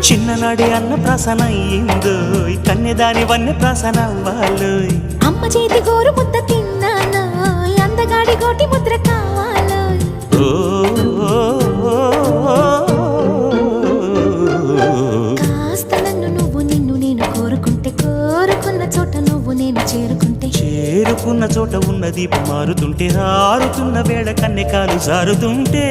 చిన్ననాడి అన్న ప్రాసన అయ్యిందో కన్యదాని వన్నె ప్రాసన అవ్వాలో అమ్మ చేతి గోరు ముద్ద తిన్నాను అందగాడి గోటి ముద్ర కావాలో కాస్త నన్ను నువ్వు నిన్ను నేను కోరుకుంటే కోరుకున్న చోట నువ్వు నేను చేరుకుంటే చేరుకున్న చోట ఉన్న దీపం మారుతుంటే ఆరుతున్న వేళ కన్నె కాలు జారుతుంటే